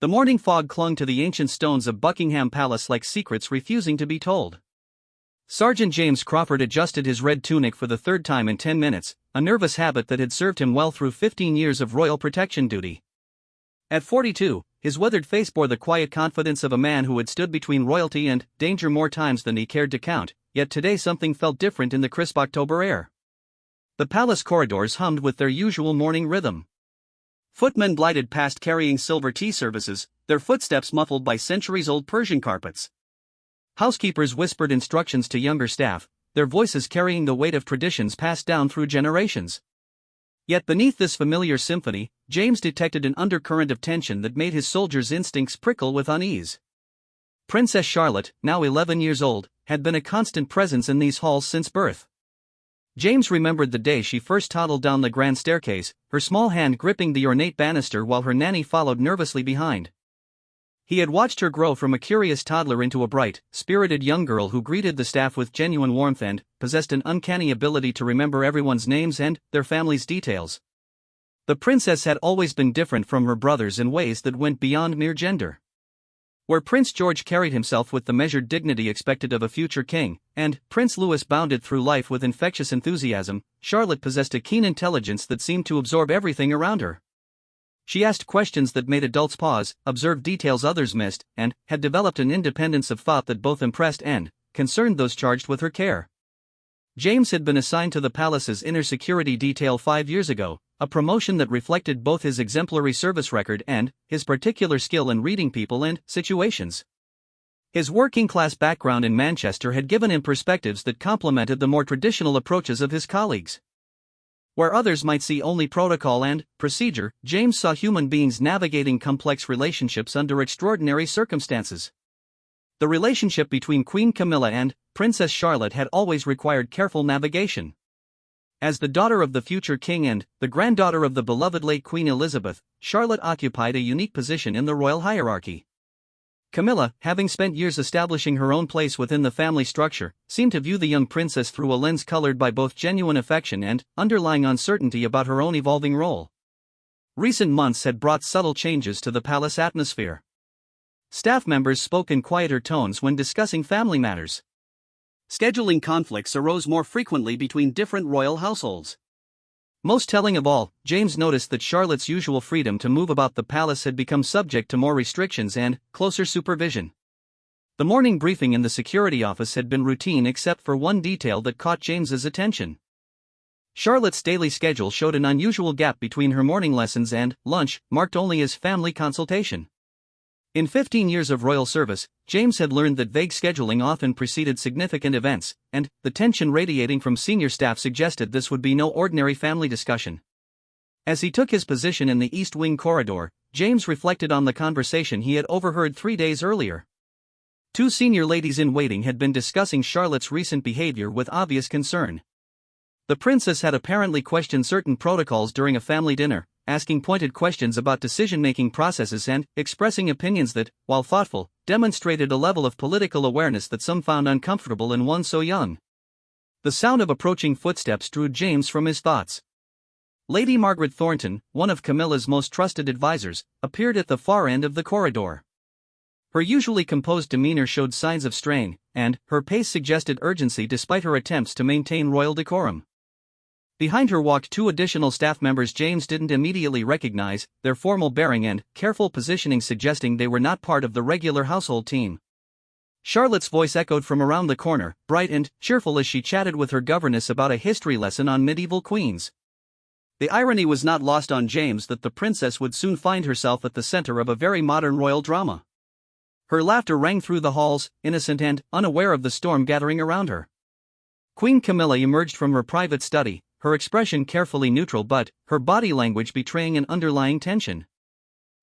The morning fog clung to the ancient stones of Buckingham Palace like secrets refusing to be told. Sergeant James Crawford adjusted his red tunic for the third time in 10 minutes, a nervous habit that had served him well through 15 years of royal protection duty. At 42, his weathered face bore the quiet confidence of a man who had stood between royalty and danger more times than he cared to count, yet today something felt different in the crisp October air. The palace corridors hummed with their usual morning rhythm. Footmen glided past carrying silver tea services, their footsteps muffled by centuries-old Persian carpets. Housekeepers whispered instructions to younger staff, their voices carrying the weight of traditions passed down through generations. Yet beneath this familiar symphony, James detected an undercurrent of tension that made his soldiers' instincts prickle with unease. Princess Charlotte, now 11 years old, had been a constant presence in these halls since birth. James remembered the day she first toddled down the grand staircase, her small hand gripping the ornate banister while her nanny followed nervously behind. He had watched her grow from a curious toddler into a bright, spirited young girl who greeted the staff with genuine warmth and possessed an uncanny ability to remember everyone's names and their family's details. The princess had always been different from her brothers in ways that went beyond mere gender. Where Prince George carried himself with the measured dignity expected of a future king, and Prince Louis bounded through life with infectious enthusiasm, Charlotte possessed a keen intelligence that seemed to absorb everything around her. She asked questions that made adults pause, observed details others missed, and had developed an independence of thought that both impressed and concerned those charged with her care. James had been assigned to the palace's inner security detail 5 years ago, a promotion that reflected both his exemplary service record and his particular skill in reading people and situations. His working-class background in Manchester had given him perspectives that complemented the more traditional approaches of his colleagues. Where others might see only protocol and procedure, James saw human beings navigating complex relationships under extraordinary circumstances. The relationship between Queen Camilla and Princess Charlotte had always required careful navigation. As the daughter of the future king and the granddaughter of the beloved late Queen Elizabeth, Charlotte occupied a unique position in the royal hierarchy. Camilla, having spent years establishing her own place within the family structure, seemed to view the young princess through a lens colored by both genuine affection and underlying uncertainty about her own evolving role. Recent months had brought subtle changes to the palace atmosphere. Staff members spoke in quieter tones when discussing family matters. Scheduling conflicts arose more frequently between different royal households. Most telling of all, James noticed that Charlotte's usual freedom to move about the palace had become subject to more restrictions and closer supervision. The morning briefing in the security office had been routine except for one detail that caught James's attention. Charlotte's daily schedule showed an unusual gap between her morning lessons and lunch, marked only as family consultation. In 15 years of royal service, James had learned that vague scheduling often preceded significant events, and the tension radiating from senior staff suggested this would be no ordinary family discussion. As he took his position in the East Wing corridor, James reflected on the conversation he had overheard 3 days earlier. Two senior ladies-in-waiting had been discussing Charlotte's recent behavior with obvious concern. The princess had apparently questioned certain protocols during a family dinner, asking pointed questions about decision-making processes and expressing opinions that, while thoughtful, demonstrated a level of political awareness that some found uncomfortable in one so young. The sound of approaching footsteps drew James from his thoughts. Lady Margaret Thornton, one of Camilla's most trusted advisors, appeared at the far end of the corridor. Her usually composed demeanor showed signs of strain, and her pace suggested urgency despite her attempts to maintain royal decorum. Behind her walked two additional staff members James didn't immediately recognize, their formal bearing and careful positioning suggesting they were not part of the regular household team. Charlotte's voice echoed from around the corner, bright and cheerful as she chatted with her governess about a history lesson on medieval queens. The irony was not lost on James that the princess would soon find herself at the center of a very modern royal drama. Her laughter rang through the halls, innocent and unaware of the storm gathering around her. Queen Camilla emerged from her private study, her expression carefully neutral but her body language betraying an underlying tension.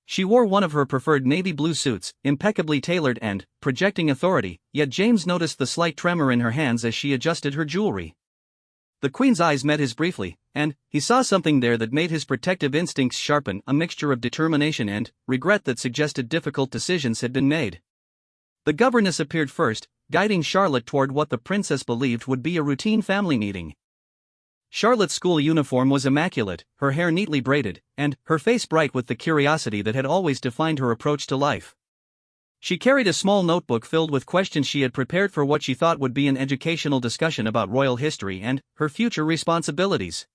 She wore one of her preferred navy blue suits, impeccably tailored and projecting authority, yet James noticed the slight tremor in her hands as she adjusted her jewelry. The Queen's eyes met his briefly, and he saw something there that made his protective instincts sharpen, a mixture of determination and regret that suggested difficult decisions had been made. The governess appeared first, guiding Charlotte toward what the princess believed would be a routine family meeting. Charlotte's school uniform was immaculate, her hair neatly braided, and her face bright with the curiosity that had always defined her approach to life. She carried a small notebook filled with questions she had prepared for what she thought would be an educational discussion about royal history and her future responsibilities.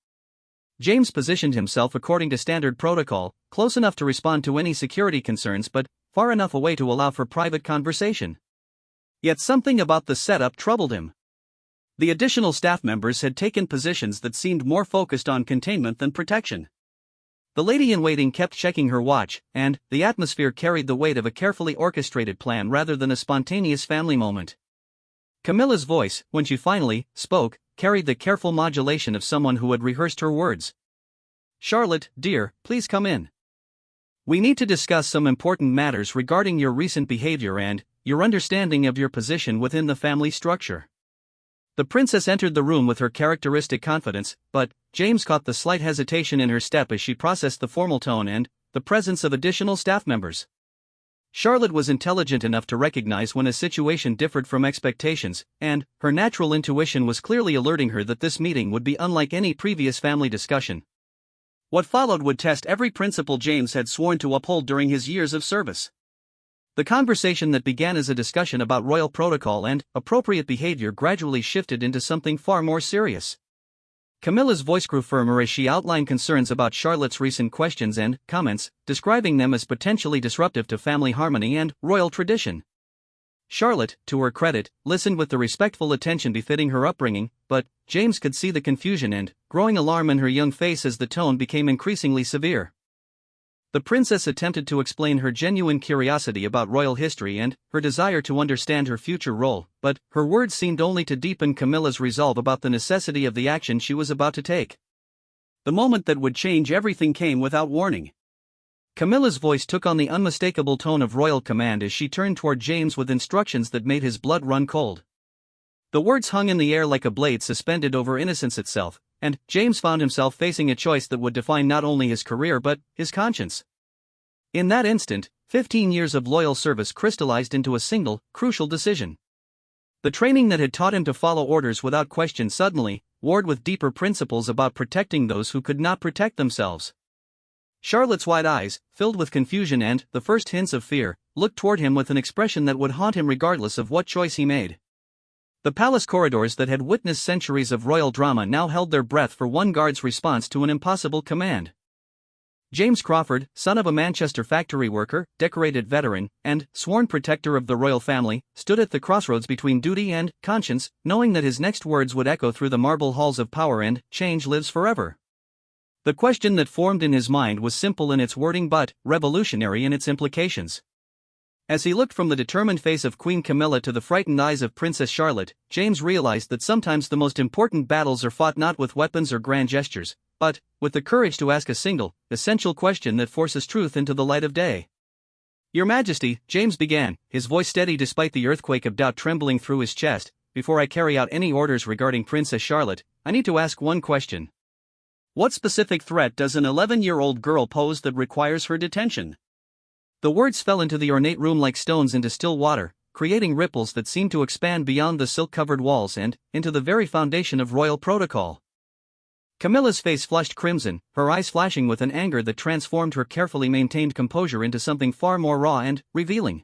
James positioned himself according to standard protocol, close enough to respond to any security concerns but far enough away to allow for private conversation. Yet something about the setup troubled him. The additional staff members had taken positions that seemed more focused on containment than protection. The lady-in-waiting kept checking her watch, and the atmosphere carried the weight of a carefully orchestrated plan rather than a spontaneous family moment. Camilla's voice, when she finally spoke, carried the careful modulation of someone who had rehearsed her words. "Charlotte, dear, please come in. We need to discuss some important matters regarding your recent behavior and your understanding of your position within the family structure." The princess entered the room with her characteristic confidence, but James caught the slight hesitation in her step as she processed the formal tone and the presence of additional staff members. Charlotte was intelligent enough to recognize when a situation differed from expectations, and her natural intuition was clearly alerting her that this meeting would be unlike any previous family discussion. What followed would test every principle James had sworn to uphold during his years of service. The conversation that began as a discussion about royal protocol and appropriate behavior gradually shifted into something far more serious. Camilla's voice grew firmer as she outlined concerns about Charlotte's recent questions and comments, describing them as potentially disruptive to family harmony and royal tradition. Charlotte, to her credit, listened with the respectful attention befitting her upbringing, but James could see the confusion and growing alarm in her young face as the tone became increasingly severe. The princess attempted to explain her genuine curiosity about royal history and her desire to understand her future role, but her words seemed only to deepen Camilla's resolve about the necessity of the action she was about to take. The moment that would change everything came without warning. Camilla's voice took on the unmistakable tone of royal command as she turned toward James with instructions that made his blood run cold. The words hung in the air like a blade suspended over innocence itself, and James found himself facing a choice that would define not only his career but his conscience. In that instant, 15 years of loyal service crystallized into a single, crucial decision. The training that had taught him to follow orders without question suddenly warred with deeper principles about protecting those who could not protect themselves. Charlotte's wide eyes, filled with confusion and the first hints of fear, looked toward him with an expression that would haunt him regardless of what choice he made. The palace corridors that had witnessed centuries of royal drama now held their breath for one guard's response to an impossible command. James Crawford, son of a Manchester factory worker, decorated veteran, and sworn protector of the royal family, stood at the crossroads between duty and conscience, knowing that his next words would echo through the marble halls of power and change lives forever. The question that formed in his mind was simple in its wording but revolutionary in its implications. As he looked from the determined face of Queen Camilla to the frightened eyes of Princess Charlotte, James realized that sometimes the most important battles are fought not with weapons or grand gestures, but with the courage to ask a single, essential question that forces truth into the light of day. "Your Majesty," James began, his voice steady despite the earthquake of doubt trembling through his chest, "before I carry out any orders regarding Princess Charlotte, I need to ask one question. What specific threat does an 11-year-old girl pose that requires her detention?" The words fell into the ornate room like stones into still water, creating ripples that seemed to expand beyond the silk-covered walls and into the very foundation of royal protocol. Camilla's face flushed crimson, her eyes flashing with an anger that transformed her carefully maintained composure into something far more raw and revealing.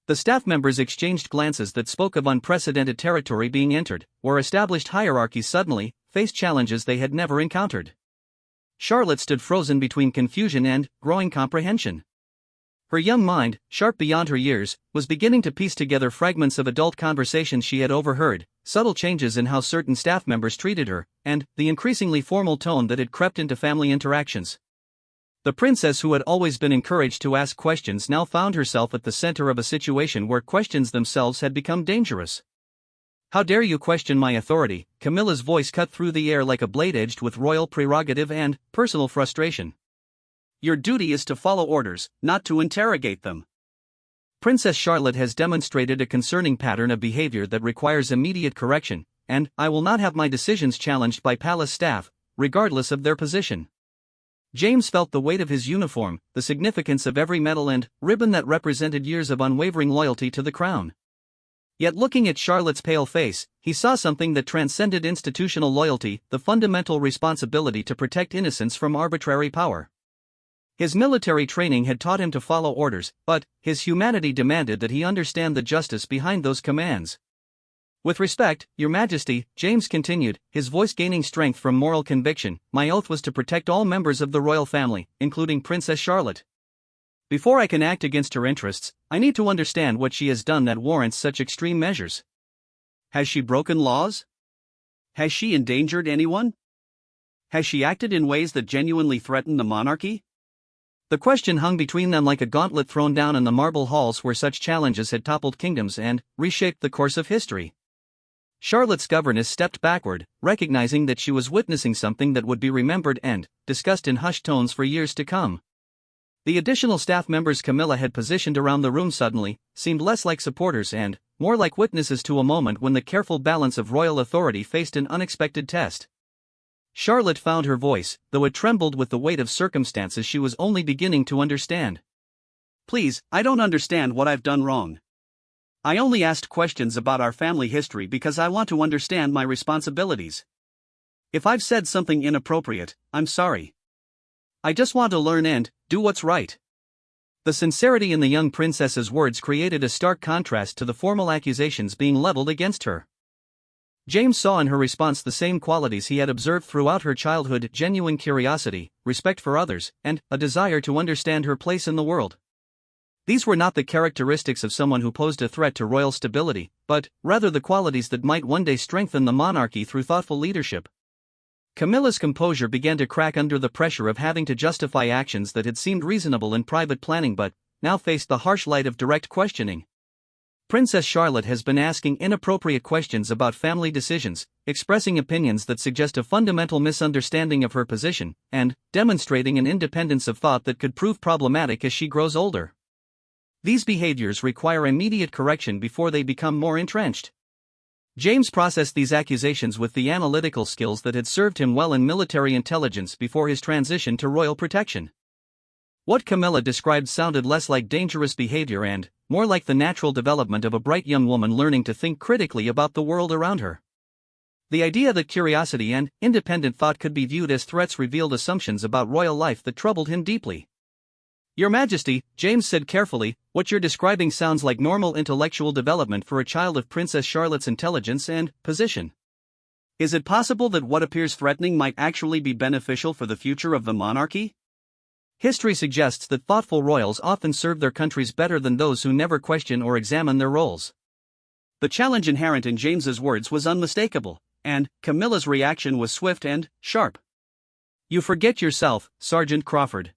The staff members exchanged glances that spoke of unprecedented territory being entered, where established hierarchies suddenly faced challenges they had never encountered. Charlotte stood frozen between confusion and growing comprehension. Her young mind, sharp beyond her years, was beginning to piece together fragments of adult conversations she had overheard, subtle changes in how certain staff members treated her, and the increasingly formal tone that had crept into family interactions. The princess, who had always been encouraged to ask questions, now found herself at the center of a situation where questions themselves had become dangerous. "How dare you question my authority?" Camilla's voice cut through the air like a blade edged with royal prerogative and personal frustration. "Your duty is to follow orders, not to interrogate them. Princess Charlotte has demonstrated a concerning pattern of behavior that requires immediate correction, and I will not have my decisions challenged by palace staff, regardless of their position." James felt the weight of his uniform, the significance of every medal and ribbon that represented years of unwavering loyalty to the crown. Yet looking at Charlotte's pale face, he saw something that transcended institutional loyalty, the fundamental responsibility to protect innocence from arbitrary power. His military training had taught him to follow orders, but his humanity demanded that he understand the justice behind those commands. "With respect, Your Majesty," James continued, his voice gaining strength from moral conviction, "my oath was to protect all members of the royal family, including Princess Charlotte. Before I can act against her interests, I need to understand what she has done that warrants such extreme measures. Has she broken laws? Has she endangered anyone? Has she acted in ways that genuinely threaten the monarchy?" The question hung between them like a gauntlet thrown down in the marble halls where such challenges had toppled kingdoms and reshaped the course of history. Charlotte's governess stepped backward, recognizing that she was witnessing something that would be remembered and discussed in hushed tones for years to come. The additional staff members Camilla had positioned around the room suddenly seemed less like supporters and more like witnesses to a moment when the careful balance of royal authority faced an unexpected test. Charlotte found her voice, though it trembled with the weight of circumstances she was only beginning to understand. "Please, I don't understand what I've done wrong. I only asked questions about our family history because I want to understand my responsibilities. If I've said something inappropriate, I'm sorry. I just want to learn and do what's right." The sincerity in the young princess's words created a stark contrast to the formal accusations being leveled against her. James saw in her response the same qualities he had observed throughout her childhood: genuine curiosity, respect for others, and a desire to understand her place in the world. These were not the characteristics of someone who posed a threat to royal stability, but rather the qualities that might one day strengthen the monarchy through thoughtful leadership. Camilla's composure began to crack under the pressure of having to justify actions that had seemed reasonable in private planning but now faced the harsh light of direct questioning. Princess Charlotte has been asking inappropriate questions about family decisions, expressing opinions that suggest a fundamental misunderstanding of her position, and demonstrating an independence of thought that could prove problematic as she grows older. These behaviors require immediate correction before they become more entrenched. James processed these accusations with the analytical skills that had served him well in military intelligence before his transition to royal protection. What Camilla described sounded less like dangerous behavior and more like the natural development of a bright young woman learning to think critically about the world around her. The idea that curiosity and independent thought could be viewed as threats revealed assumptions about royal life that troubled him deeply. "Your Majesty," James said carefully, "what you're describing sounds like normal intellectual development for a child of Princess Charlotte's intelligence and position. Is it possible that what appears threatening might actually be beneficial for the future of the monarchy? History suggests that thoughtful royals often serve their countries better than those who never question or examine their roles." The challenge inherent in James's words was unmistakable, and Camilla's reaction was swift and sharp. "You forget yourself, Sergeant Crawford.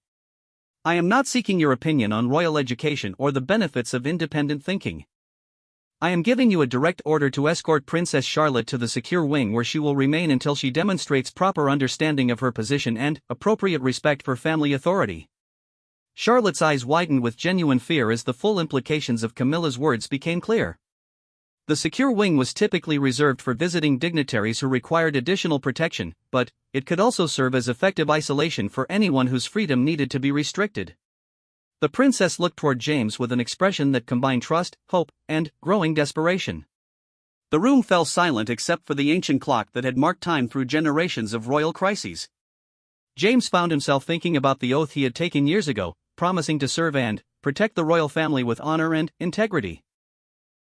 I am not seeking your opinion on royal education or the benefits of independent thinking. I am giving you a direct order to escort Princess Charlotte to the secure wing where she will remain until she demonstrates proper understanding of her position and appropriate respect for family authority." Charlotte's eyes widened with genuine fear as the full implications of Camilla's words became clear. The secure wing was typically reserved for visiting dignitaries who required additional protection, but it could also serve as effective isolation for anyone whose freedom needed to be restricted. The princess looked toward James with an expression that combined trust, hope, and growing desperation. The room fell silent except for the ancient clock that had marked time through generations of royal crises. James found himself thinking about the oath he had taken years ago, promising to serve and protect the royal family with honor and integrity.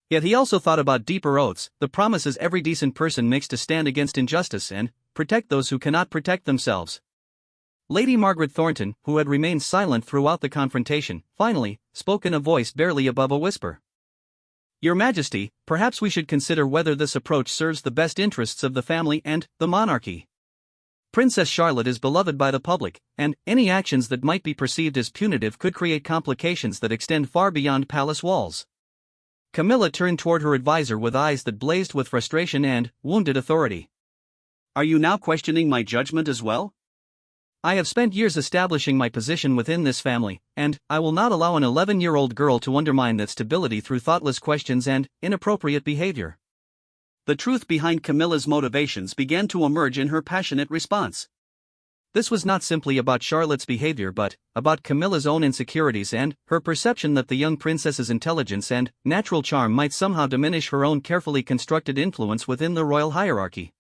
Yet he also thought about deeper oaths, the promises every decent person makes to stand against injustice and protect those who cannot protect themselves. Lady Margaret Thornton, who had remained silent throughout the confrontation, finally spoke in a voice barely above a whisper. "Your Majesty, perhaps we should consider whether this approach serves the best interests of the family and the monarchy. Princess Charlotte is beloved by the public, and any actions that might be perceived as punitive could create complications that extend far beyond palace walls." Camilla turned toward her advisor with eyes that blazed with frustration and wounded authority. "Are you now questioning my judgment as well? I have spent years establishing my position within this family, and I will not allow an 11-year-old girl to undermine that stability through thoughtless questions and inappropriate behavior." The truth behind Camilla's motivations began to emerge in her passionate response. This was not simply about Charlotte's behavior but about Camilla's own insecurities and her perception that the young princess's intelligence and natural charm might somehow diminish her own carefully constructed influence within the royal hierarchy.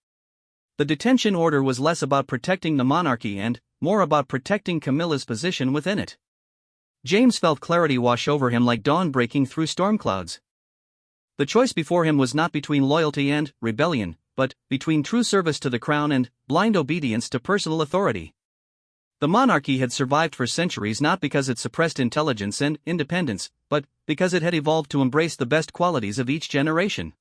The detention order was less about protecting the monarchy and more about protecting Camilla's position within it. James felt clarity wash over him like dawn breaking through storm clouds. The choice before him was not between loyalty and rebellion, but between true service to the crown and blind obedience to personal authority. The monarchy had survived for centuries not because it suppressed intelligence and independence, but because it had evolved to embrace the best qualities of each generation.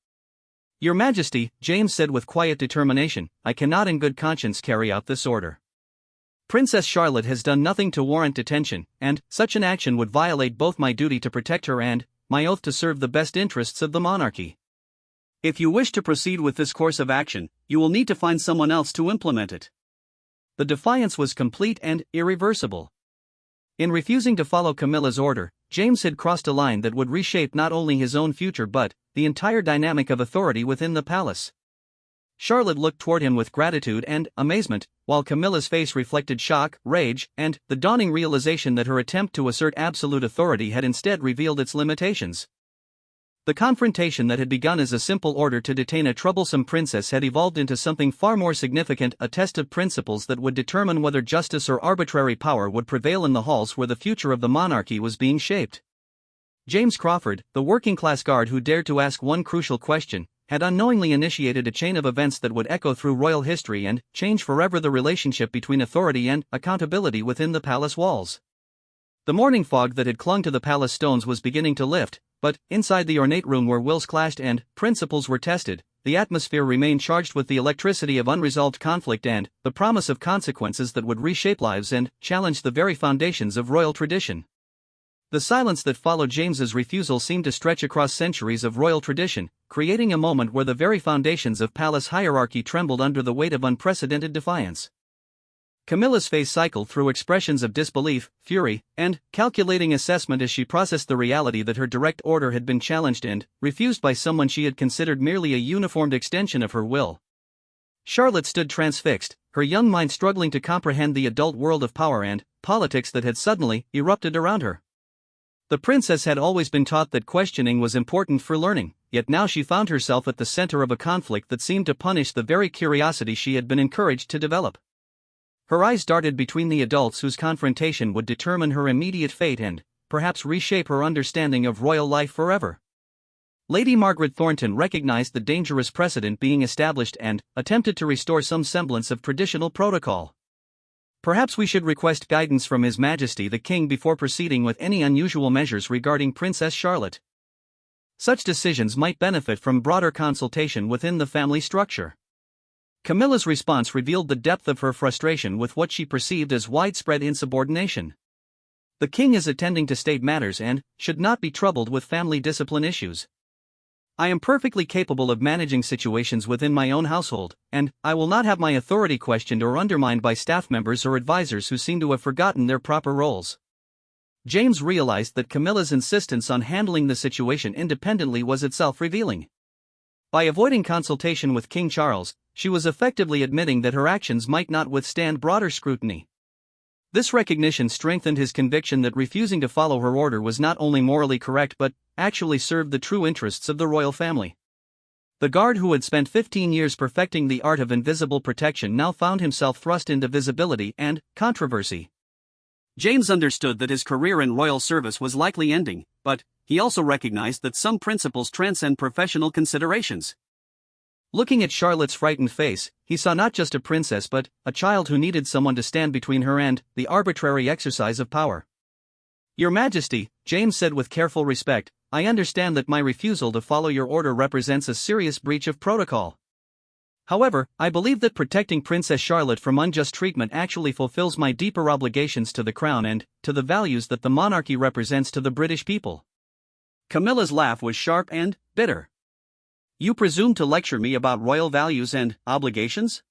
"Your Majesty," James said with quiet determination, "I cannot in good conscience carry out this order. Princess Charlotte has done nothing to warrant detention, and such an action would violate both my duty to protect her and my oath to serve the best interests of the monarchy. If you wish to proceed with this course of action, you will need to find someone else to implement it." The defiance was complete and irreversible. In refusing to follow Camilla's order, James had crossed a line that would reshape not only his own future but the entire dynamic of authority within the palace. Charlotte looked toward him with gratitude and amazement, while Camilla's face reflected shock, rage, and the dawning realization that her attempt to assert absolute authority had instead revealed its limitations. The confrontation that had begun as a simple order to detain a troublesome princess had evolved into something far more significant, a test of principles that would determine whether justice or arbitrary power would prevail in the halls where the future of the monarchy was being shaped. James Crawford, the working-class guard who dared to ask one crucial question, had unknowingly initiated a chain of events that would echo through royal history and change forever the relationship between authority and accountability within the palace walls. The morning fog that had clung to the palace stones was beginning to lift, but inside the ornate room where wills clashed and principles were tested, the atmosphere remained charged with the electricity of unresolved conflict and the promise of consequences that would reshape lives and challenge the very foundations of royal tradition. The silence that followed James's refusal seemed to stretch across centuries of royal tradition, creating a moment where the very foundations of palace hierarchy trembled under the weight of unprecedented defiance. Camilla's face cycled through expressions of disbelief, fury, and calculating assessment as she processed the reality that her direct order had been challenged and refused by someone she had considered merely a uniformed extension of her will. Charlotte stood transfixed, her young mind struggling to comprehend the adult world of power and politics that had suddenly erupted around her. The princess had always been taught that questioning was important for learning, yet now she found herself at the center of a conflict that seemed to punish the very curiosity she had been encouraged to develop. Her eyes darted between the adults whose confrontation would determine her immediate fate and perhaps reshape her understanding of royal life forever. Lady Margaret Thornton recognized the dangerous precedent being established and attempted to restore some semblance of traditional protocol. "Perhaps we should request guidance from His Majesty the King before proceeding with any unusual measures regarding Princess Charlotte. Such decisions might benefit from broader consultation within the family structure." Camilla's response revealed the depth of her frustration with what she perceived as widespread insubordination. "The king is attending to state matters and should not be troubled with family discipline issues. I am perfectly capable of managing situations within my own household, and I will not have my authority questioned or undermined by staff members or advisors who seem to have forgotten their proper roles." James realized that Camilla's insistence on handling the situation independently was itself revealing. By avoiding consultation with King Charles, she was effectively admitting that her actions might not withstand broader scrutiny. This recognition strengthened his conviction that refusing to follow her order was not only morally correct but actually served the true interests of the royal family. The guard who had spent 15 years perfecting the art of invisible protection now found himself thrust into visibility and controversy. James understood that his career in royal service was likely ending, but he also recognized that some principles transcend professional considerations. Looking at Charlotte's frightened face, he saw not just a princess but a child who needed someone to stand between her and the arbitrary exercise of power. "Your Majesty," James said with careful respect, "I understand that my refusal to follow your order represents a serious breach of protocol. However, I believe that protecting Princess Charlotte from unjust treatment actually fulfills my deeper obligations to the crown and to the values that the monarchy represents to the British people." Camilla's laugh was sharp and bitter. "You presume to lecture me about royal values and obligations?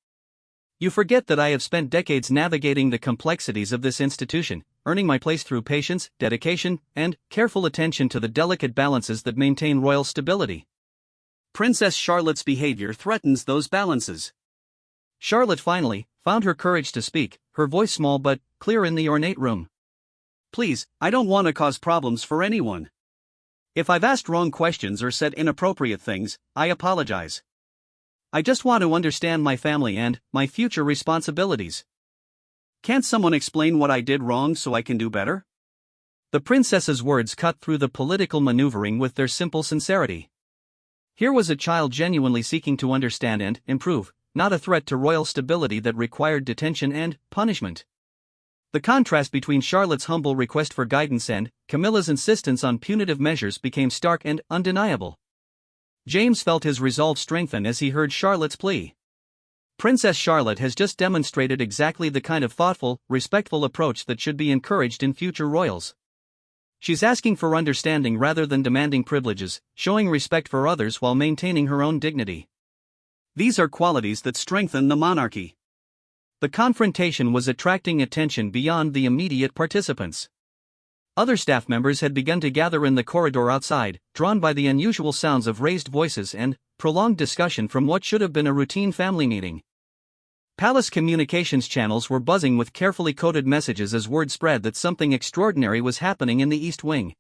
You forget that I have spent decades navigating the complexities of this institution, earning my place through patience, dedication, and careful attention to the delicate balances that maintain royal stability. Princess Charlotte's behavior threatens those balances." Charlotte finally found her courage to speak, her voice small but clear in the ornate room. "Please, I don't want to cause problems for anyone. If I've asked wrong questions or said inappropriate things, I apologize. I just want to understand my family and my future responsibilities. Can't someone explain what I did wrong so I can do better?" The princess's words cut through the political maneuvering with their simple sincerity. Here was a child genuinely seeking to understand and improve, not a threat to royal stability that required detention and punishment. The contrast between Charlotte's humble request for guidance and Camilla's insistence on punitive measures became stark and undeniable. James felt his resolve strengthen as he heard Charlotte's plea. Princess Charlotte has just demonstrated exactly the kind of thoughtful, respectful approach that should be encouraged in future royals. She's asking for understanding rather than demanding privileges, showing respect for others while maintaining her own dignity. These are qualities that strengthen the monarchy. The confrontation was attracting attention beyond the immediate participants. Other staff members had begun to gather in the corridor outside, drawn by the unusual sounds of raised voices and prolonged discussion from what should have been a routine family meeting. Palace communications channels were buzzing with carefully coded messages as word spread that something extraordinary was happening in the East Wing.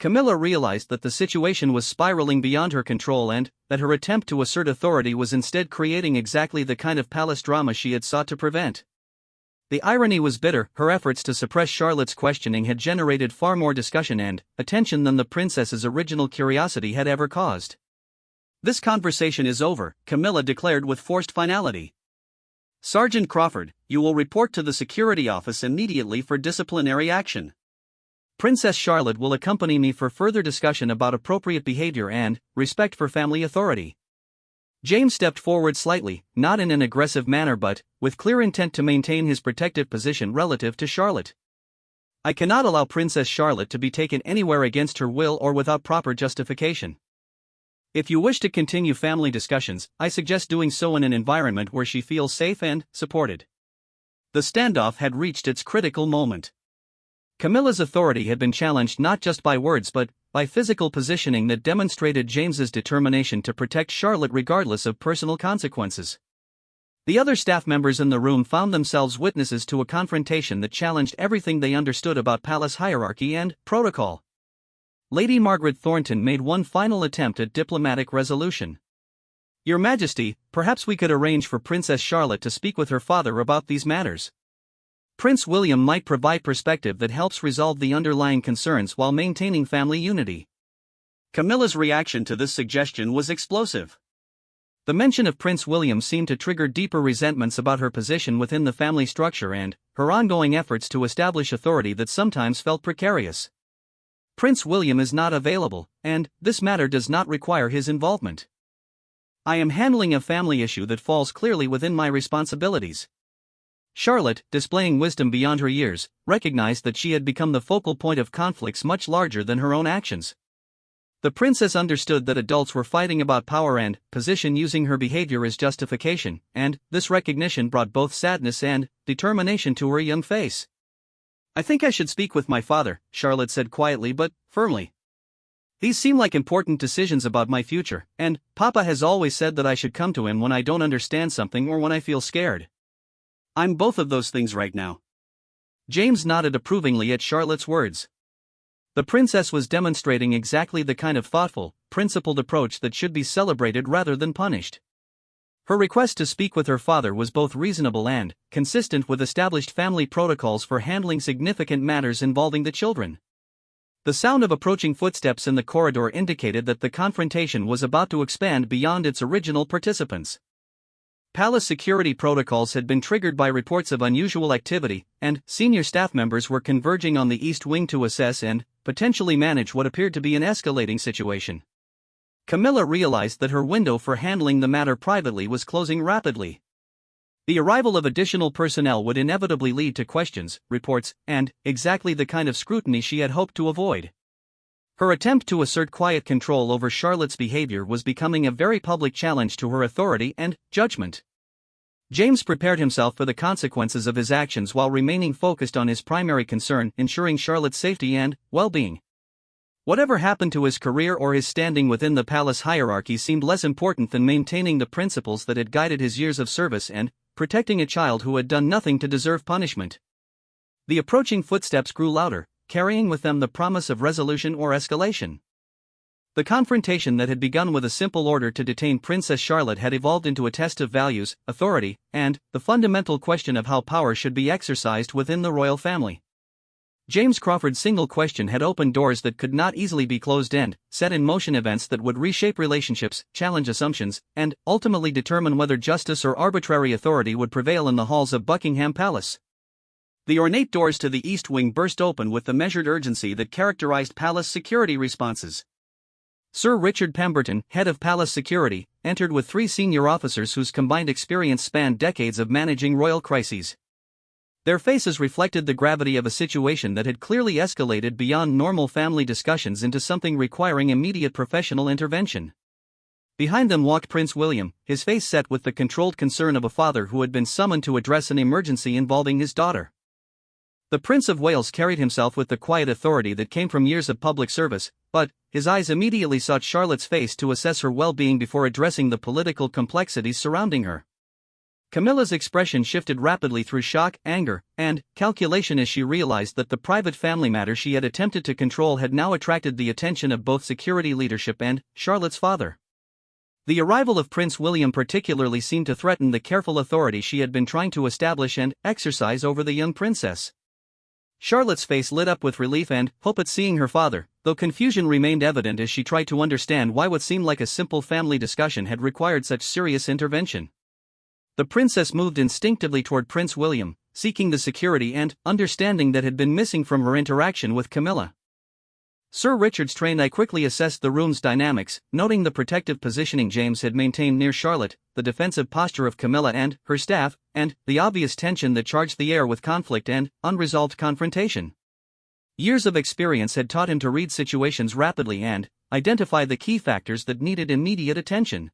Camilla realized that the situation was spiraling beyond her control and that her attempt to assert authority was instead creating exactly the kind of palace drama she had sought to prevent. The irony was bitter. Her efforts to suppress Charlotte's questioning had generated far more discussion and attention than the princess's original curiosity had ever caused. "This conversation is over," Camilla declared with forced finality. "Sergeant Crawford, you will report to the security office immediately for disciplinary action. Princess Charlotte will accompany me for further discussion about appropriate behavior and respect for family authority." James stepped forward slightly, not in an aggressive manner but with clear intent to maintain his protective position relative to Charlotte. "I cannot allow Princess Charlotte to be taken anywhere against her will or without proper justification. If you wish to continue family discussions, I suggest doing so in an environment where she feels safe and supported." The standoff had reached its critical moment. Camilla's authority had been challenged not just by words but by physical positioning that demonstrated James's determination to protect Charlotte regardless of personal consequences. The other staff members in the room found themselves witnesses to a confrontation that challenged everything they understood about palace hierarchy and protocol. Lady Margaret Thornton made one final attempt at diplomatic resolution. "Your Majesty, perhaps we could arrange for Princess Charlotte to speak with her father about these matters. Prince William might provide perspective that helps resolve the underlying concerns while maintaining family unity." Camilla's reaction to this suggestion was explosive. The mention of Prince William seemed to trigger deeper resentments about her position within the family structure and her ongoing efforts to establish authority that sometimes felt precarious. "Prince William is not available, and this matter does not require his involvement. I am handling a family issue that falls clearly within my responsibilities." Charlotte, displaying wisdom beyond her years, recognized that she had become the focal point of conflicts much larger than her own actions. The princess understood that adults were fighting about power and position using her behavior as justification, and this recognition brought both sadness and determination to her young face. "I think I should speak with my father," Charlotte said quietly but firmly. "These seem like important decisions about my future, and Papa has always said that I should come to him when I don't understand something or when I feel scared. I'm both of those things right now." James nodded approvingly at Charlotte's words. The princess was demonstrating exactly the kind of thoughtful, principled approach that should be celebrated rather than punished. Her request to speak with her father was both reasonable and consistent with established family protocols for handling significant matters involving the children. The sound of approaching footsteps in the corridor indicated that the confrontation was about to expand beyond its original participants. Palace security protocols had been triggered by reports of unusual activity, and senior staff members were converging on the East Wing to assess and potentially manage what appeared to be an escalating situation. Camilla realized that her window for handling the matter privately was closing rapidly. The arrival of additional personnel would inevitably lead to questions, reports, and exactly the kind of scrutiny she had hoped to avoid. Her attempt to assert quiet control over Charlotte's behavior was becoming a very public challenge to her authority and judgment. James prepared himself for the consequences of his actions while remaining focused on his primary concern, ensuring Charlotte's safety and well-being. Whatever happened to his career or his standing within the palace hierarchy seemed less important than maintaining the principles that had guided his years of service and protecting a child who had done nothing to deserve punishment. The approaching footsteps grew louder, carrying with them the promise of resolution or escalation. The confrontation that had begun with a simple order to detain Princess Charlotte had evolved into a test of values, authority, and the fundamental question of how power should be exercised within the royal family. James Crawford's single question had opened doors that could not easily be closed and set in motion events that would reshape relationships, challenge assumptions, and ultimately determine whether justice or arbitrary authority would prevail in the halls of Buckingham Palace. The ornate doors to the East Wing burst open with the measured urgency that characterized palace security responses. Sir Richard Pemberton, head of palace security, entered with 3 senior officers whose combined experience spanned decades of managing royal crises. Their faces reflected the gravity of a situation that had clearly escalated beyond normal family discussions into something requiring immediate professional intervention. Behind them walked Prince William, his face set with the controlled concern of a father who had been summoned to address an emergency involving his daughter. The Prince of Wales carried himself with the quiet authority that came from years of public service, but his eyes immediately sought Charlotte's face to assess her well-being before addressing the political complexities surrounding her. Camilla's expression shifted rapidly through shock, anger, and calculation as she realized that the private family matter she had attempted to control had now attracted the attention of both security leadership and Charlotte's father. The arrival of Prince William particularly seemed to threaten the careful authority she had been trying to establish and exercise over the young princess. Charlotte's face lit up with relief and hope at seeing her father, though confusion remained evident as she tried to understand why what seemed like a simple family discussion had required such serious intervention. The princess moved instinctively toward Prince William, seeking the security and understanding that had been missing from her interaction with Camilla. Sir Richard's trained eye quickly assessed the room's dynamics, noting the protective positioning James had maintained near Charlotte, the defensive posture of Camilla and her staff, and the obvious tension that charged the air with conflict and unresolved confrontation. Years of experience had taught him to read situations rapidly and identify the key factors that needed immediate attention.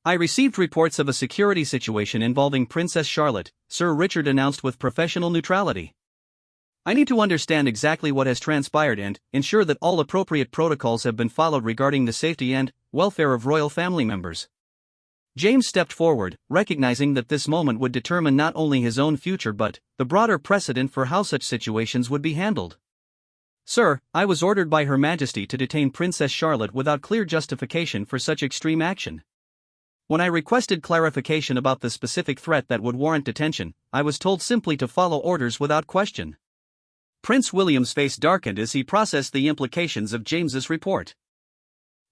"I received reports of a security situation involving Princess Charlotte," Sir Richard announced with professional neutrality. "I need to understand exactly what has transpired and ensure that all appropriate protocols have been followed regarding the safety and welfare of royal family members." James stepped forward, recognizing that this moment would determine not only his own future but the broader precedent for how such situations would be handled. "Sir, I was ordered by Her Majesty to detain Princess Charlotte without clear justification for such extreme action. When I requested clarification about the specific threat that would warrant detention, I was told simply to follow orders without question." Prince William's face darkened as he processed the implications of James's report.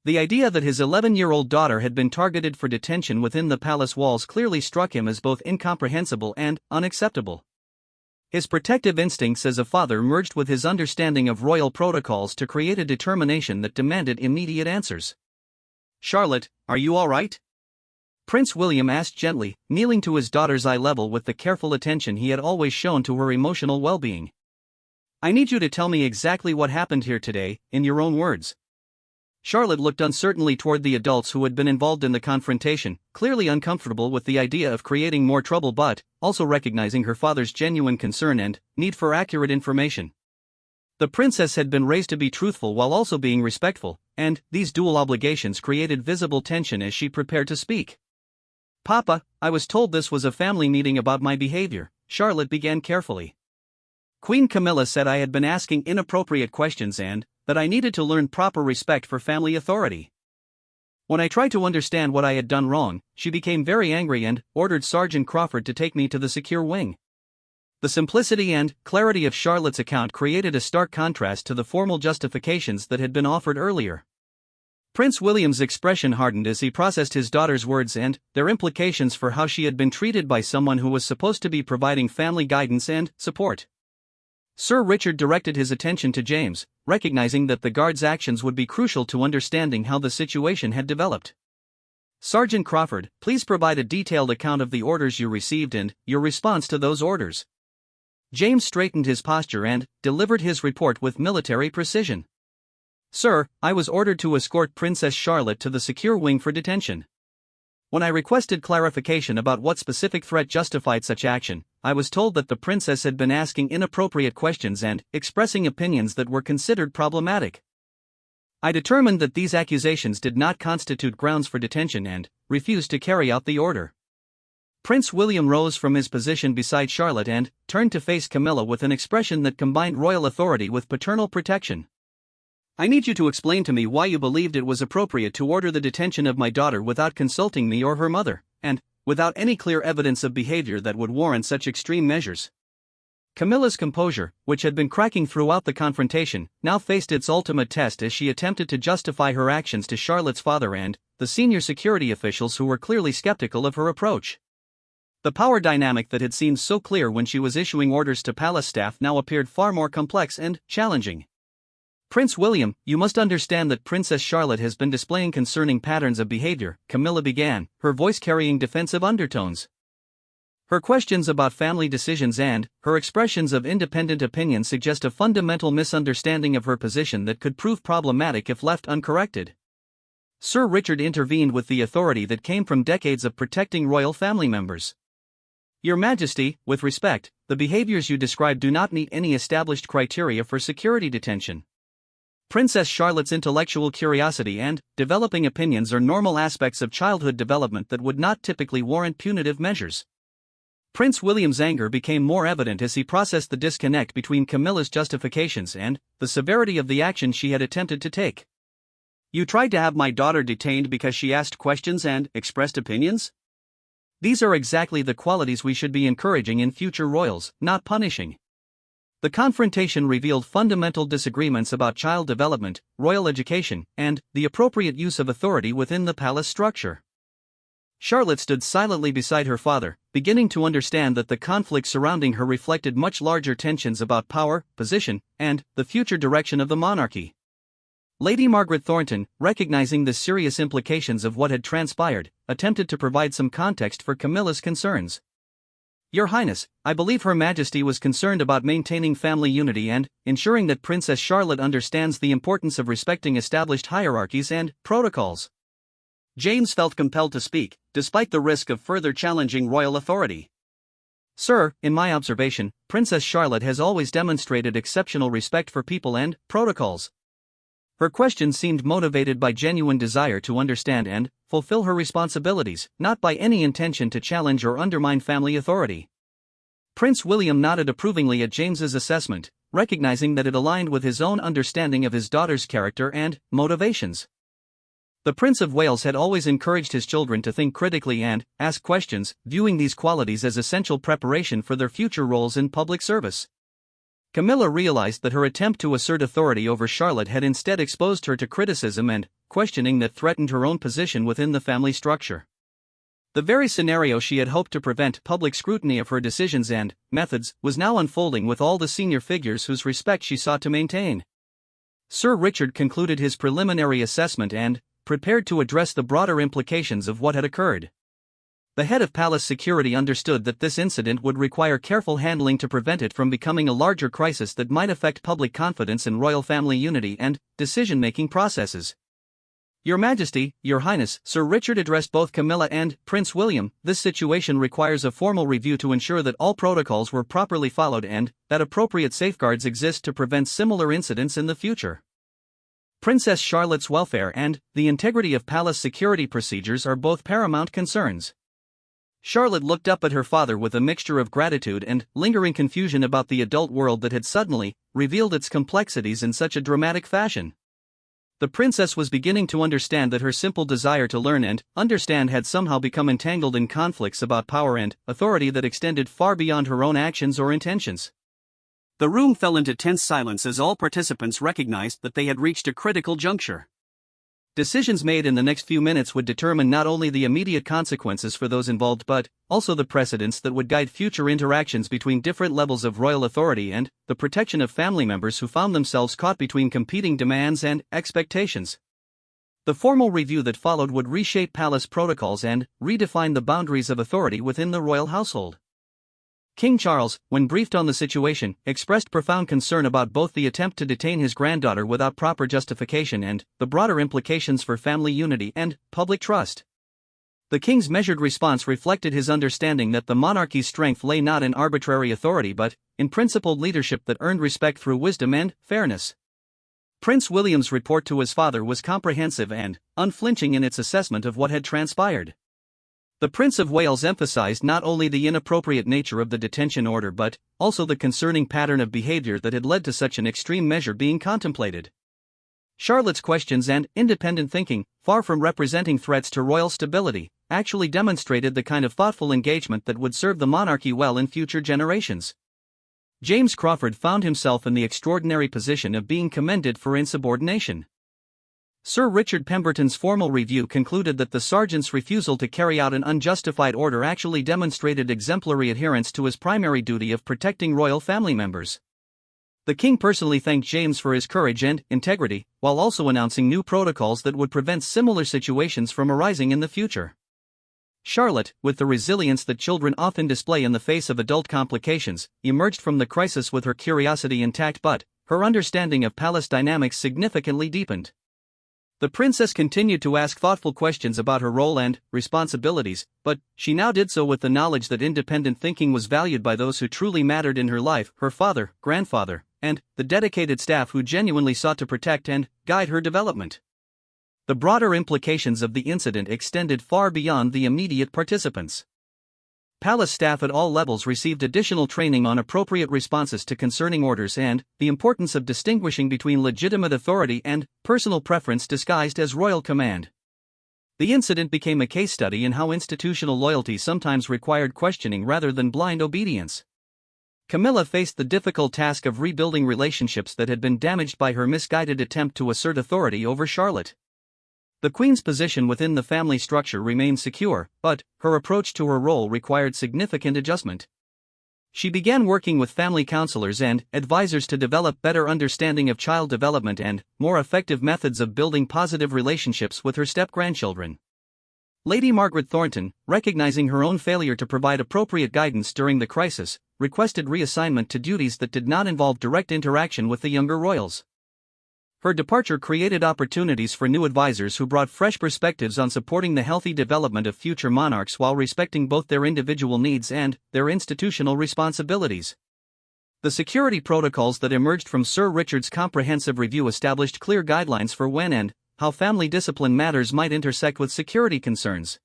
The idea that his 11-year-old daughter had been targeted for detention within the palace walls clearly struck him as both incomprehensible and unacceptable. His protective instincts as a father merged with his understanding of royal protocols to create a determination that demanded immediate answers. "Charlotte, are you all right?" Prince William asked gently, kneeling to his daughter's eye level with the careful attention he had always shown to her emotional well-being. "I need you to tell me exactly what happened here today, in your own words." Charlotte looked uncertainly toward the adults who had been involved in the confrontation, clearly uncomfortable with the idea of creating more trouble but also recognizing her father's genuine concern and need for accurate information. The princess had been raised to be truthful while also being respectful, and these dual obligations created visible tension as she prepared to speak. "Papa, I was told this was a family meeting about my behavior," Charlotte began carefully. "Queen Camilla said I had been asking inappropriate questions and that I needed to learn proper respect for family authority. When I tried to understand what I had done wrong, she became very angry and ordered Sergeant Crawford to take me to the secure wing." The simplicity and clarity of Charlotte's account created a stark contrast to the formal justifications that had been offered earlier. Prince William's expression hardened as he processed his daughter's words and their implications for how she had been treated by someone who was supposed to be providing family guidance and support. Sir Richard directed his attention to James, recognizing that the guard's actions would be crucial to understanding how the situation had developed. "Sergeant Crawford, please provide a detailed account of the orders you received and your response to those orders." James straightened his posture and delivered his report with military precision. "Sir, I was ordered to escort Princess Charlotte to the secure wing for detention. When I requested clarification about what specific threat justified such action, I was told that the princess had been asking inappropriate questions and expressing opinions that were considered problematic. I determined that these accusations did not constitute grounds for detention and refused to carry out the order." Prince William rose from his position beside Charlotte and turned to face Camilla with an expression that combined royal authority with paternal protection. "I need you to explain to me why you believed it was appropriate to order the detention of my daughter without consulting me or her mother, and without any clear evidence of behavior that would warrant such extreme measures." Camilla's composure, which had been cracking throughout the confrontation, now faced its ultimate test as she attempted to justify her actions to Charlotte's father and the senior security officials who were clearly skeptical of her approach. The power dynamic that had seemed so clear when she was issuing orders to palace staff now appeared far more complex and challenging. "Prince William, you must understand that Princess Charlotte has been displaying concerning patterns of behavior," Camilla began, her voice carrying defensive undertones. Her questions about family decisions and her expressions of independent opinion suggest a fundamental misunderstanding of her position that could prove problematic if left uncorrected. Sir Richard intervened with the authority that came from decades of protecting royal family members. "Your Majesty, with respect, the behaviors you describe do not meet any established criteria for security detention. Princess Charlotte's intellectual curiosity and developing opinions are normal aspects of childhood development that would not typically warrant punitive measures." Prince William's anger became more evident as he processed the disconnect between Camilla's justifications and the severity of the action she had attempted to take. "You tried to have my daughter detained because she asked questions and expressed opinions? These are exactly the qualities we should be encouraging in future royals, not punishing." The confrontation revealed fundamental disagreements about child development, royal education, and the appropriate use of authority within the palace structure. Charlotte stood silently beside her father, beginning to understand that the conflict surrounding her reflected much larger tensions about power, position, and the future direction of the monarchy. Lady Margaret Thornton, recognizing the serious implications of what had transpired, attempted to provide some context for Camilla's concerns. "Your Highness, I believe Her Majesty was concerned about maintaining family unity and ensuring that Princess Charlotte understands the importance of respecting established hierarchies and protocols." James felt compelled to speak, despite the risk of further challenging royal authority. "Sir, in my observation, Princess Charlotte has always demonstrated exceptional respect for people and protocols. Her question seemed motivated by genuine desire to understand and fulfill her responsibilities, not by any intention to challenge or undermine family authority." Prince William nodded approvingly at James's assessment, recognizing that it aligned with his own understanding of his daughter's character and motivations. The Prince of Wales had always encouraged his children to think critically and ask questions, viewing these qualities as essential preparation for their future roles in public service. Camilla realized that her attempt to assert authority over Charlotte had instead exposed her to criticism and questioning that threatened her own position within the family structure. The very scenario she had hoped to prevent, public scrutiny of her decisions and methods, was now unfolding with all the senior figures whose respect she sought to maintain. Sir Richard concluded his preliminary assessment and prepared to address the broader implications of what had occurred. The head of palace security understood that this incident would require careful handling to prevent it from becoming a larger crisis that might affect public confidence in royal family unity and decision-making processes. "Your Majesty, Your Highness," Sir Richard addressed both Camilla and Prince William, "this situation requires a formal review to ensure that all protocols were properly followed and that appropriate safeguards exist to prevent similar incidents in the future. Princess Charlotte's welfare and the integrity of palace security procedures are both paramount concerns." Charlotte looked up at her father with a mixture of gratitude and lingering confusion about the adult world that had suddenly revealed its complexities in such a dramatic fashion. The princess was beginning to understand that her simple desire to learn and understand had somehow become entangled in conflicts about power and authority that extended far beyond her own actions or intentions. The room fell into tense silence as all participants recognized that they had reached a critical juncture. Decisions made in the next few minutes would determine not only the immediate consequences for those involved but also the precedents that would guide future interactions between different levels of royal authority and the protection of family members who found themselves caught between competing demands and expectations. The formal review that followed would reshape palace protocols and redefine the boundaries of authority within the royal household. King Charles, when briefed on the situation, expressed profound concern about both the attempt to detain his granddaughter without proper justification and the broader implications for family unity and public trust. The king's measured response reflected his understanding that the monarchy's strength lay not in arbitrary authority but in principled leadership that earned respect through wisdom and fairness. Prince William's report to his father was comprehensive and unflinching in its assessment of what had transpired. The Prince of Wales emphasized not only the inappropriate nature of the detention order but also the concerning pattern of behavior that had led to such an extreme measure being contemplated. Charlotte's questions and independent thinking, far from representing threats to royal stability, actually demonstrated the kind of thoughtful engagement that would serve the monarchy well in future generations. James Crawford found himself in the extraordinary position of being commended for insubordination. Sir Richard Pemberton's formal review concluded that the sergeant's refusal to carry out an unjustified order actually demonstrated exemplary adherence to his primary duty of protecting royal family members. The king personally thanked James for his courage and integrity, while also announcing new protocols that would prevent similar situations from arising in the future. Charlotte, with the resilience that children often display in the face of adult complications, emerged from the crisis with her curiosity intact, but her understanding of palace dynamics significantly deepened. The princess continued to ask thoughtful questions about her role and responsibilities, but she now did so with the knowledge that independent thinking was valued by those who truly mattered in her life: her father, grandfather, and the dedicated staff who genuinely sought to protect and guide her development. The broader implications of the incident extended far beyond the immediate participants. Palace staff at all levels received additional training on appropriate responses to concerning orders and the importance of distinguishing between legitimate authority and personal preference disguised as royal command. The incident became a case study in how institutional loyalty sometimes required questioning rather than blind obedience. Camilla faced the difficult task of rebuilding relationships that had been damaged by her misguided attempt to assert authority over Charlotte. The Queen's position within the family structure remained secure, but her approach to her role required significant adjustment. She began working with family counselors and advisors to develop better understanding of child development and more effective methods of building positive relationships with her step-grandchildren. Lady Margaret Thornton, recognizing her own failure to provide appropriate guidance during the crisis, requested reassignment to duties that did not involve direct interaction with the younger royals. Her departure created opportunities for new advisors who brought fresh perspectives on supporting the healthy development of future monarchs while respecting both their individual needs and their institutional responsibilities. The security protocols that emerged from Sir Richard's comprehensive review established clear guidelines for when and how family discipline matters might intersect with security concerns.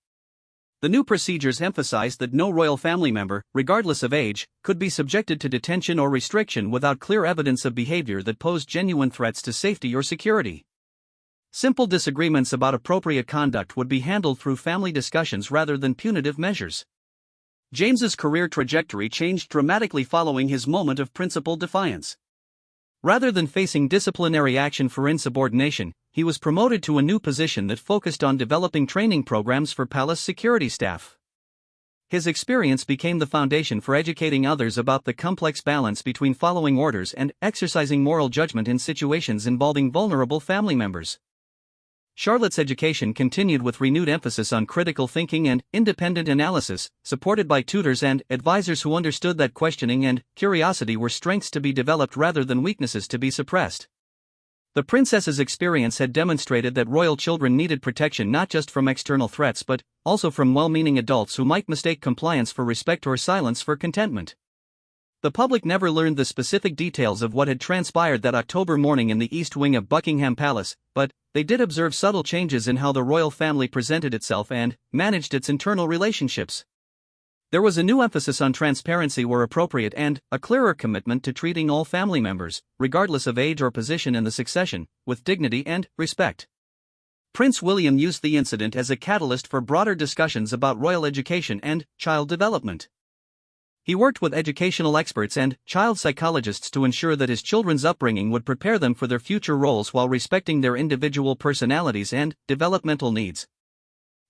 The new procedures emphasized that no royal family member, regardless of age, could be subjected to detention or restriction without clear evidence of behavior that posed genuine threats to safety or security. Simple disagreements about appropriate conduct would be handled through family discussions rather than punitive measures. James's career trajectory changed dramatically following his moment of principled defiance. Rather than facing disciplinary action for insubordination, he was promoted to a new position that focused on developing training programs for palace security staff. His experience became the foundation for educating others about the complex balance between following orders and exercising moral judgment in situations involving vulnerable family members. Charlotte's education continued with renewed emphasis on critical thinking and independent analysis, supported by tutors and advisors who understood that questioning and curiosity were strengths to be developed rather than weaknesses to be suppressed. The princess's experience had demonstrated that royal children needed protection not just from external threats but also from well-meaning adults who might mistake compliance for respect or silence for contentment. The public never learned the specific details of what had transpired that October morning in the East Wing of Buckingham Palace, but they did observe subtle changes in how the royal family presented itself and managed its internal relationships. There was a new emphasis on transparency where appropriate and a clearer commitment to treating all family members, regardless of age or position in the succession, with dignity and respect. Prince William used the incident as a catalyst for broader discussions about royal education and child development. He worked with educational experts and child psychologists to ensure that his children's upbringing would prepare them for their future roles while respecting their individual personalities and developmental needs.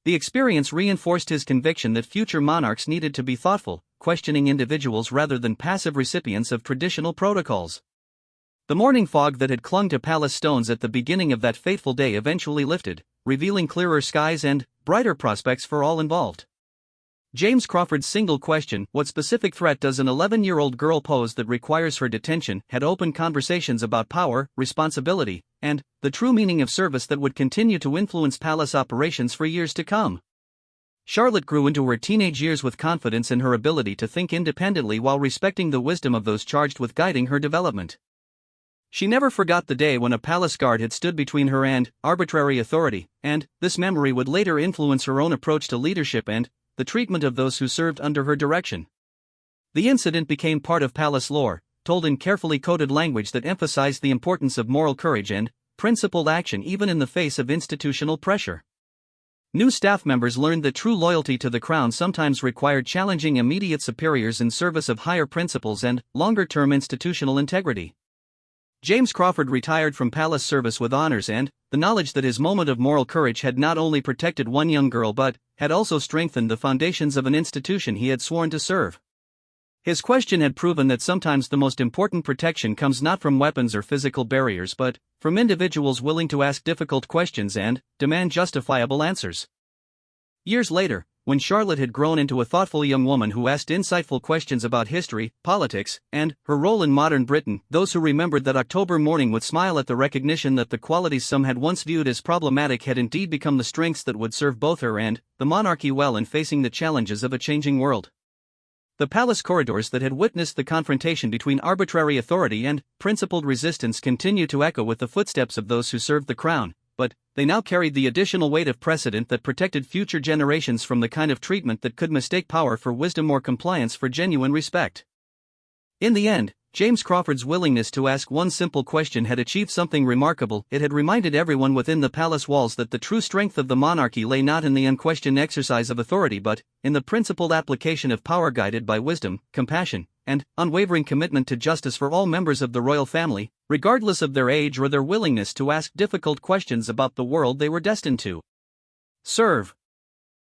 The experience reinforced his conviction that future monarchs needed to be thoughtful, questioning individuals rather than passive recipients of traditional protocols. The morning fog that had clung to palace stones at the beginning of that fateful day eventually lifted, revealing clearer skies and brighter prospects for all involved. James Crawford's single question, "What specific threat does an 11-year-old girl pose that requires her detention?" had opened conversations about power, responsibility, and the true meaning of service that would continue to influence palace operations for years to come. Charlotte grew into her teenage years with confidence in her ability to think independently while respecting the wisdom of those charged with guiding her development. She never forgot the day when a palace guard had stood between her and arbitrary authority, and this memory would later influence her own approach to leadership and the treatment of those who served under her direction. The incident became part of palace lore, told in carefully coded language that emphasized the importance of moral courage and principled action even in the face of institutional pressure. New staff members learned that true loyalty to the crown sometimes required challenging immediate superiors in service of higher principles and longer-term institutional integrity. James Crawford retired from palace service with honors and the knowledge that his moment of moral courage had not only protected one young girl but had also strengthened the foundations of an institution he had sworn to serve. His question had proven that sometimes the most important protection comes not from weapons or physical barriers but from individuals willing to ask difficult questions and demand justifiable answers. Years later, when Charlotte had grown into a thoughtful young woman who asked insightful questions about history, politics, and her role in modern Britain, those who remembered that October morning would smile at the recognition that the qualities some had once viewed as problematic had indeed become the strengths that would serve both her and the monarchy well in facing the challenges of a changing world. The palace corridors that had witnessed the confrontation between arbitrary authority and principled resistance continued to echo with the footsteps of those who served the crown, but they now carried the additional weight of precedent that protected future generations from the kind of treatment that could mistake power for wisdom or compliance for genuine respect. In the end, James Crawford's willingness to ask one simple question had achieved something remarkable. It had reminded everyone within the palace walls that the true strength of the monarchy lay not in the unquestioned exercise of authority but in the principled application of power guided by wisdom, compassion, and unwavering commitment to justice for all members of the royal family, regardless of their age or their willingness to ask difficult questions about the world they were destined to serve.